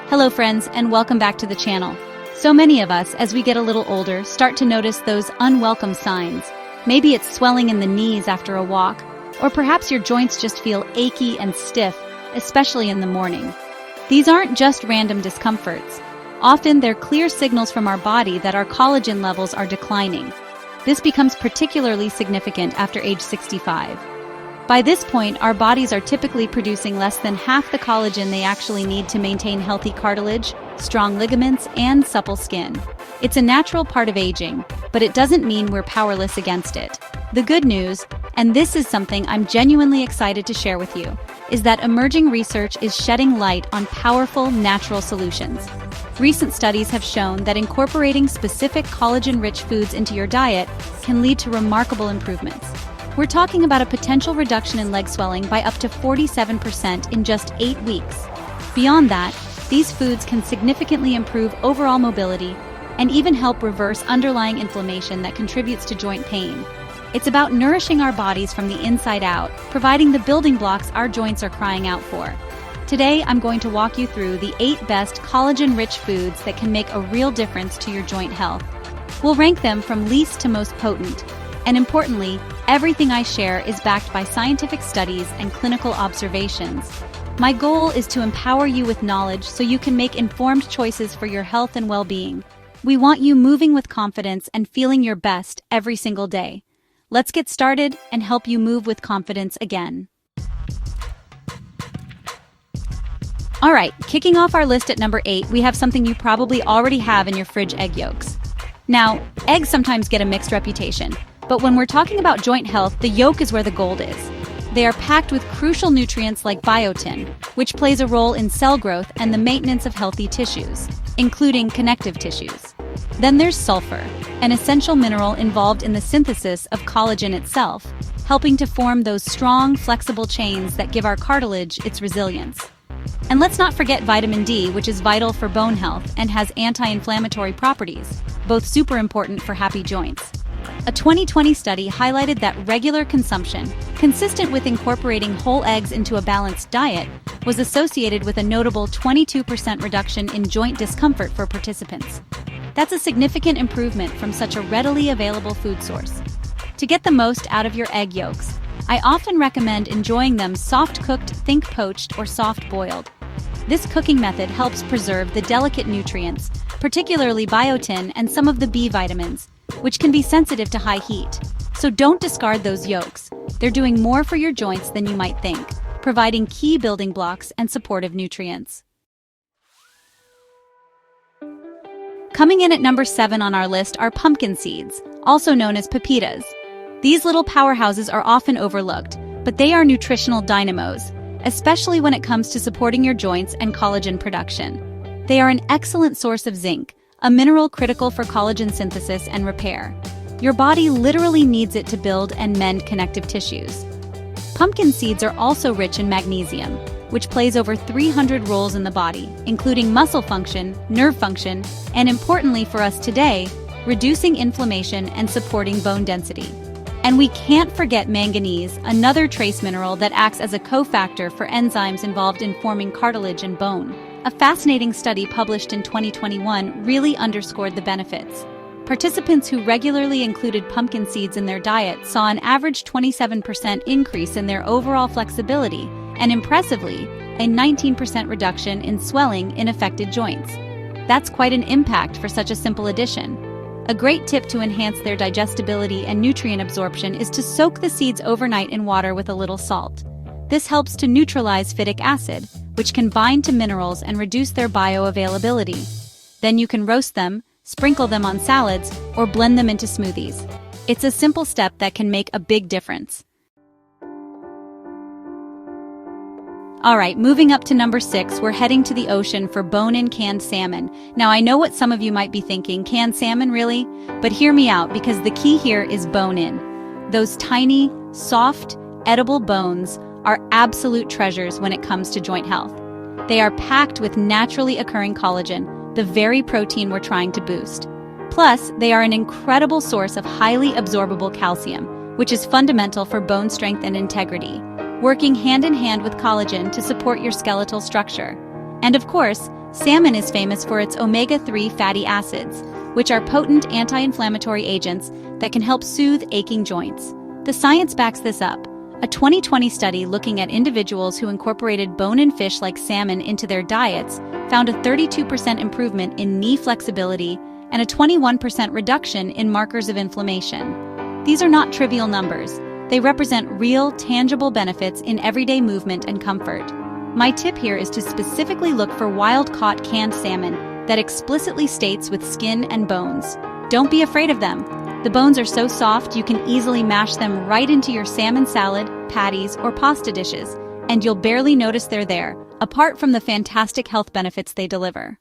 Hello friends, and welcome back to the channel. So many of us, as we get a little older, start to notice those unwelcome signs. Maybe it's swelling in the knees after a walk, or perhaps your joints just feel achy and stiff, especially in the morning. These aren't just random discomforts. Often they're clear signals from our body that our collagen levels are declining. This becomes particularly significant after age 65. By this point, our bodies are typically producing less than half the collagen they actually need to maintain healthy cartilage, strong ligaments, and supple skin. It's a natural part of aging, but it doesn't mean we're powerless against it. The good news, and this is something I'm genuinely excited to share with you, is that emerging research is shedding light on powerful natural solutions. Recent studies have shown that incorporating specific collagen-rich foods into your diet can lead to remarkable improvements. We're talking about a potential reduction in leg swelling by up to 47% in just 8 weeks. Beyond that, these foods can significantly improve overall mobility and even help reverse underlying inflammation that contributes to joint pain. It's about nourishing our bodies from the inside out, providing the building blocks our joints are crying out for. Today, I'm going to walk you through the 8 best collagen-rich foods that can make a real difference to your joint health. We'll rank them from least to most potent. And importantly, everything I share is backed by scientific studies and clinical observations. My goal is to empower you with knowledge so you can make informed choices for your health and well-being. We want you moving with confidence and feeling your best every single day. Let's get started and help you move with confidence again. All right, kicking off our list at number 8, we have something you probably already have in your fridge: egg yolks. Now, eggs sometimes get a mixed reputation. But when we're talking about joint health, the yolk is where the gold is. They are packed with crucial nutrients like biotin, which plays a role in cell growth and the maintenance of healthy tissues, including connective tissues. Then there's sulfur, an essential mineral involved in the synthesis of collagen itself, helping to form those strong, flexible chains that give our cartilage its resilience. And let's not forget vitamin D, which is vital for bone health and has anti-inflammatory properties, both super important for happy joints. A 2020 study highlighted that regular consumption, consistent with incorporating whole eggs into a balanced diet, was associated with a notable 22% reduction in joint discomfort for participants. That's a significant improvement from such a readily available food source. To get the most out of your egg yolks, I often recommend enjoying them soft-cooked, think poached, or soft-boiled. This cooking method helps preserve the delicate nutrients, particularly biotin and some of the B vitamins, which can be sensitive to high heat. So don't discard those yolks. They're doing more for your joints than you might think, providing key building blocks and supportive nutrients. Coming in at number 7 on our list are pumpkin seeds, also known as pepitas. These little powerhouses are often overlooked, but they are nutritional dynamos, especially when it comes to supporting your joints and collagen production. They are an excellent source of zinc, a mineral critical for collagen synthesis and repair. Your body literally needs it to build and mend connective tissues. Pumpkin seeds are also rich in magnesium, which plays over 300 roles in the body, including muscle function, nerve function, and importantly for us today, reducing inflammation and supporting bone density. And we can't forget manganese, another trace mineral that acts as a cofactor for enzymes involved in forming cartilage and bone. A fascinating study published in 2021 really underscored the benefits. Participants who regularly included pumpkin seeds in their diet saw an average 27% increase in their overall flexibility and, impressively, a 19% reduction in swelling in affected joints. That's quite an impact for such a simple addition. A great tip to enhance their digestibility and nutrient absorption is to soak the seeds overnight in water with a little salt. This helps to neutralize phytic acid, which can bind to minerals and reduce their bioavailability. Then you can roast them, sprinkle them on salads, or blend them into smoothies. It's a simple step that can make a big difference. Alright, moving up to number 6, we're heading to the ocean for bone-in canned salmon. Now I know what some of you might be thinking, canned salmon really? But hear me out, because the key here is bone-in. Those tiny, soft, edible bones are absolute treasures when it comes to joint health. They are packed with naturally occurring collagen, the very protein we're trying to boost. Plus, they are an incredible source of highly absorbable calcium, which is fundamental for bone strength and integrity, working hand in hand with collagen to support your skeletal structure. And of course, salmon is famous for its omega-3 fatty acids, which are potent anti-inflammatory agents that can help soothe aching joints. The science backs this up. A 2020 study looking at individuals who incorporated bone-in fish like salmon into their diets found a 32% improvement in knee flexibility and a 21% reduction in markers of inflammation. These are not trivial numbers. They represent real, tangible benefits in everyday movement and comfort. My tip here is to specifically look for wild-caught canned salmon that explicitly states with skin and bones. Don't be afraid of them. The bones are so soft you can easily mash them right into your salmon salad, patties, or pasta dishes, and you'll barely notice they're there, apart from the fantastic health benefits they deliver.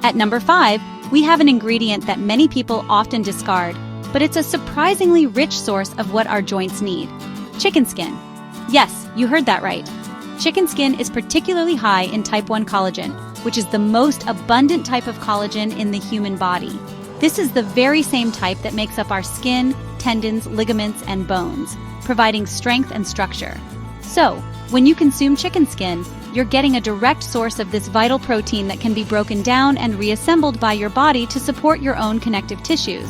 At number 5, we have an ingredient that many people often discard, but it's a surprisingly rich source of what our joints need: chicken skin. Yes, you heard that right. Chicken skin is particularly high in type 1 collagen, which is the most abundant type of collagen in the human body. This is the very same type that makes up our skin, tendons, ligaments, and bones, providing strength and structure. So, when you consume chicken skin, you're getting a direct source of this vital protein that can be broken down and reassembled by your body to support your own connective tissues,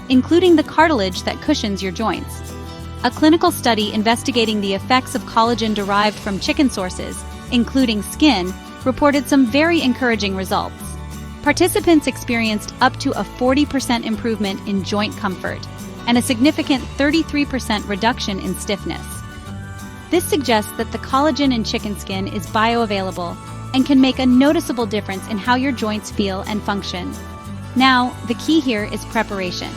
including the cartilage that cushions your joints. A clinical study investigating the effects of collagen derived from chicken sources, including skin, reported some very encouraging results. Participants experienced up to a 40% improvement in joint comfort and a significant 33% reduction in stiffness. This suggests that the collagen in chicken skin is bioavailable and can make a noticeable difference in how your joints feel and function. Now, the key here is preparation.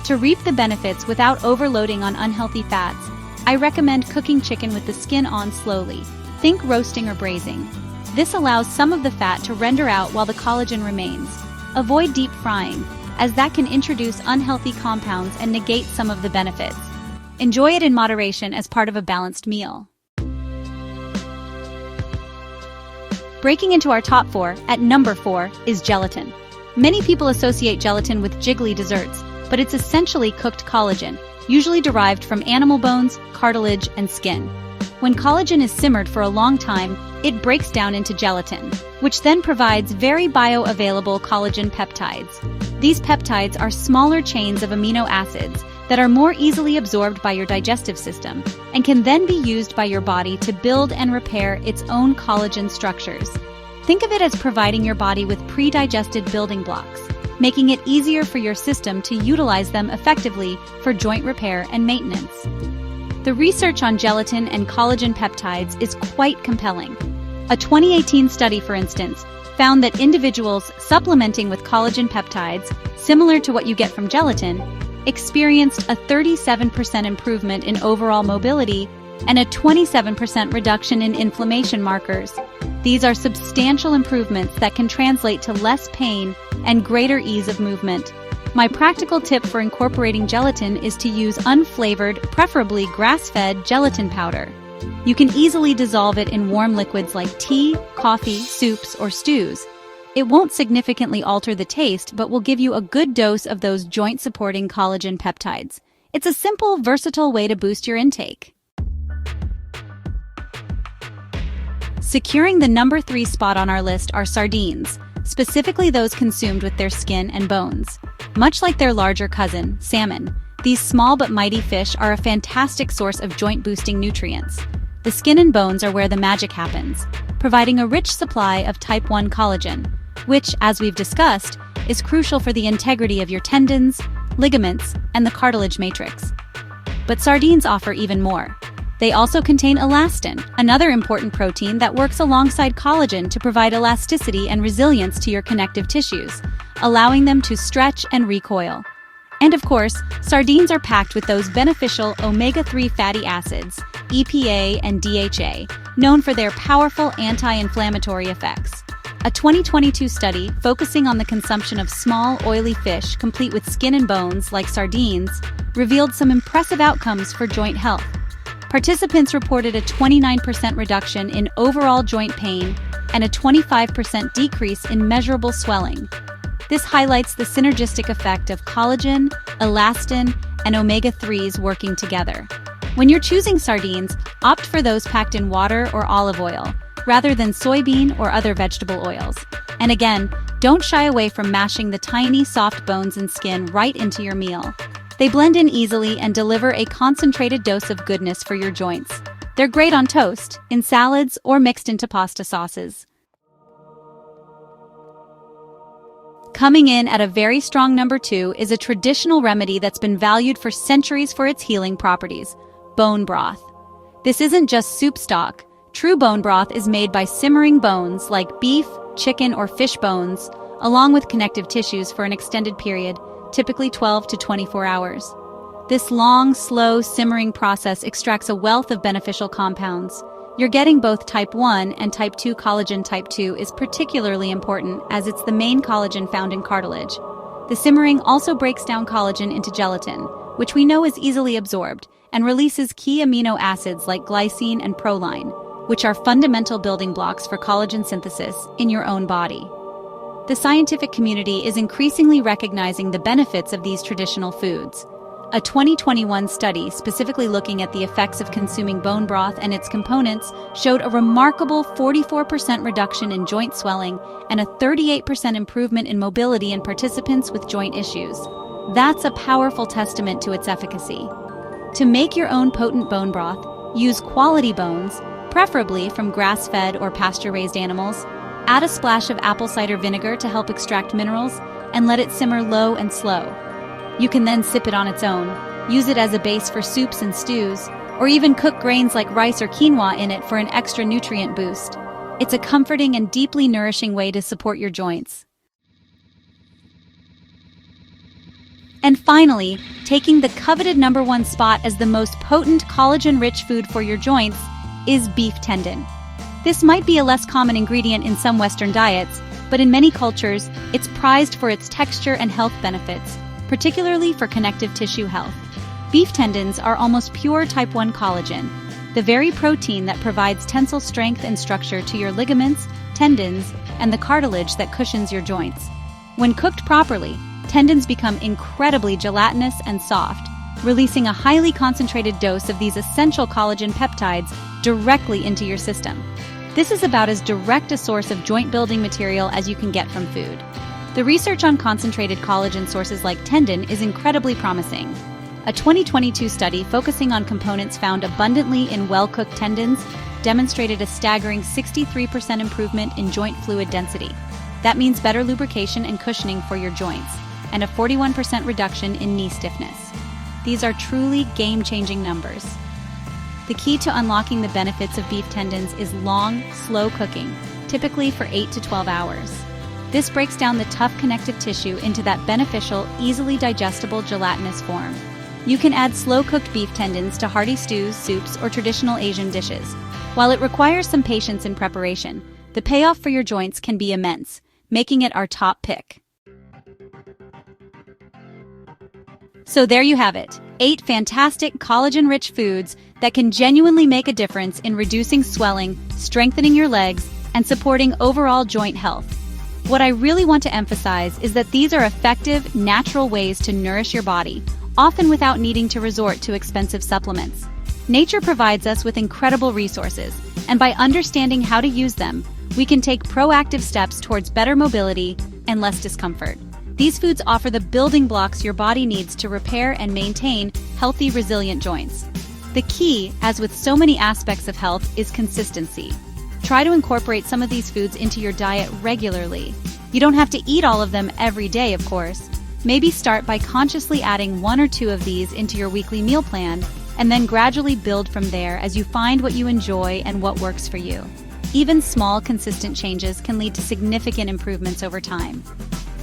To reap the benefits without overloading on unhealthy fats, I recommend cooking chicken with the skin on slowly. Think roasting or braising. This allows some of the fat to render out while the collagen remains. Avoid deep frying, as that can introduce unhealthy compounds and negate some of the benefits. Enjoy it in moderation as part of a balanced meal. Breaking into our top 4, at number 4 is gelatin. Many people associate gelatin with jiggly desserts, but it's essentially cooked collagen, usually derived from animal bones, cartilage, and skin. When collagen is simmered for a long time, it breaks down into gelatin, which then provides very bioavailable collagen peptides. These peptides are smaller chains of amino acids that are more easily absorbed by your digestive system and can then be used by your body to build and repair its own collagen structures. Think of it as providing your body with pre-digested building blocks, making it easier for your system to utilize them effectively for joint repair and maintenance. The research on gelatin and collagen peptides is quite compelling. A 2018 study, for instance, found that individuals supplementing with collagen peptides, similar to what you get from gelatin, experienced a 37% improvement in overall mobility and a 27% reduction in inflammation markers. These are substantial improvements that can translate to less pain and greater ease of movement. My practical tip for incorporating gelatin is to use unflavored, preferably grass-fed gelatin powder. You can easily dissolve it in warm liquids like tea, coffee, soups, or stews. It won't significantly alter the taste, but will give you a good dose of those joint-supporting collagen peptides. It's a simple, versatile way to boost your intake. Securing the number 3 spot on our list are sardines, specifically those consumed with their skin and bones. Much like their larger cousin, salmon, these small but mighty fish are a fantastic source of joint-boosting nutrients. The skin and bones are where the magic happens, providing a rich supply of type 1 collagen, which, as we've discussed, is crucial for the integrity of your tendons, ligaments, and the cartilage matrix. But sardines offer even more. They also contain elastin, another important protein that works alongside collagen to provide elasticity and resilience to your connective tissues, allowing them to stretch and recoil. And of course, sardines are packed with those beneficial omega-3 fatty acids, EPA and DHA, known for their powerful anti-inflammatory effects. A 2022 study focusing on the consumption of small, oily fish complete with skin and bones, like sardines, revealed some impressive outcomes for joint health. Participants reported a 29% reduction in overall joint pain and a 25% decrease in measurable swelling. This highlights the synergistic effect of collagen, elastin, and omega-3s working together. When you're choosing sardines, opt for those packed in water or olive oil, rather than soybean or other vegetable oils. And again, don't shy away from mashing the tiny, soft bones and skin right into your meal. They blend in easily and deliver a concentrated dose of goodness for your joints. They're great on toast, in salads, or mixed into pasta sauces. Coming in at a very strong number 2 is a traditional remedy that's been valued for centuries for its healing properties: bone broth. This isn't just soup stock. True bone broth is made by simmering bones like beef, chicken, or fish bones, along with connective tissues for an extended period, typically 12 to 24 hours. This long, slow simmering process extracts a wealth of beneficial compounds. You're getting both type 1 and type 2 collagen. Type 2 is particularly important as it's the main collagen found in cartilage. The simmering also breaks down collagen into gelatin, which we know is easily absorbed, and releases key amino acids like glycine and proline, which are fundamental building blocks for collagen synthesis in your own body. The scientific community is increasingly recognizing the benefits of these traditional foods. A 2021 study specifically looking at the effects of consuming bone broth and its components showed a remarkable 44% reduction in joint swelling and a 38% improvement in mobility in participants with joint issues. That's a powerful testament to its efficacy. To make your own potent bone broth, use quality bones, preferably from grass-fed or pasture-raised animals. Add a splash of apple cider vinegar to help extract minerals, and let it simmer low and slow. You can then sip it on its own, use it as a base for soups and stews, or even cook grains like rice or quinoa in it for an extra nutrient boost. It's a comforting and deeply nourishing way to support your joints. And finally, taking the coveted number 1 spot as the most potent collagen-rich food for your joints is beef tendon. This might be a less common ingredient in some Western diets, but in many cultures, it's prized for its texture and health benefits, particularly for connective tissue health. Beef tendons are almost pure type 1 collagen, the very protein that provides tensile strength and structure to your ligaments, tendons, and the cartilage that cushions your joints. When cooked properly, tendons become incredibly gelatinous and soft, releasing a highly concentrated dose of these essential collagen peptides directly into your system. This is about as direct a source of joint-building material as you can get from food. The research on concentrated collagen sources like tendon is incredibly promising. A 2022 study focusing on components found abundantly in well-cooked tendons demonstrated a staggering 63% improvement in joint fluid density. That means better lubrication and cushioning for your joints, and a 41% reduction in knee stiffness. These are truly game-changing numbers. The key to unlocking the benefits of beef tendons is long, slow cooking, typically for 8 to 12 hours. This breaks down the tough connective tissue into that beneficial, easily digestible gelatinous form. You can add slow-cooked beef tendons to hearty stews, soups, or traditional Asian dishes. While it requires some patience in preparation, the payoff for your joints can be immense, making it our top pick. So there you have it, 8 fantastic collagen-rich foods that can genuinely make a difference in reducing swelling, strengthening your legs, and supporting overall joint health. What I really want to emphasize is that these are effective, natural ways to nourish your body, often without needing to resort to expensive supplements. Nature provides us with incredible resources, and by understanding how to use them, we can take proactive steps towards better mobility and less discomfort. These foods offer the building blocks your body needs to repair and maintain healthy, resilient joints. The key, as with so many aspects of health, is consistency. Try to incorporate some of these foods into your diet regularly. You don't have to eat all of them every day, of course. Maybe start by consciously adding 1 or 2 of these into your weekly meal plan, and then gradually build from there as you find what you enjoy and what works for you. Even small, consistent changes can lead to significant improvements over time.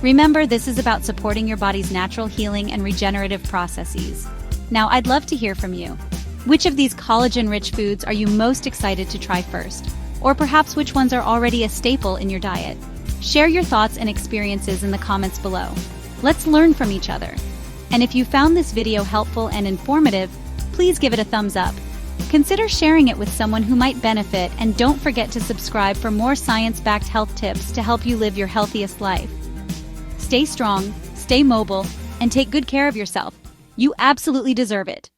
Remember, this is about supporting your body's natural healing and regenerative processes. Now, I'd love to hear from you. Which of these collagen-rich foods are you most excited to try first? Or perhaps which ones are already a staple in your diet? Share your thoughts and experiences in the comments below. Let's learn from each other. And if you found this video helpful and informative, please give it a thumbs up. Consider sharing it with someone who might benefit, and don't forget to subscribe for more science-backed health tips to help you live your healthiest life. Stay strong, stay mobile, and take good care of yourself. You absolutely deserve it.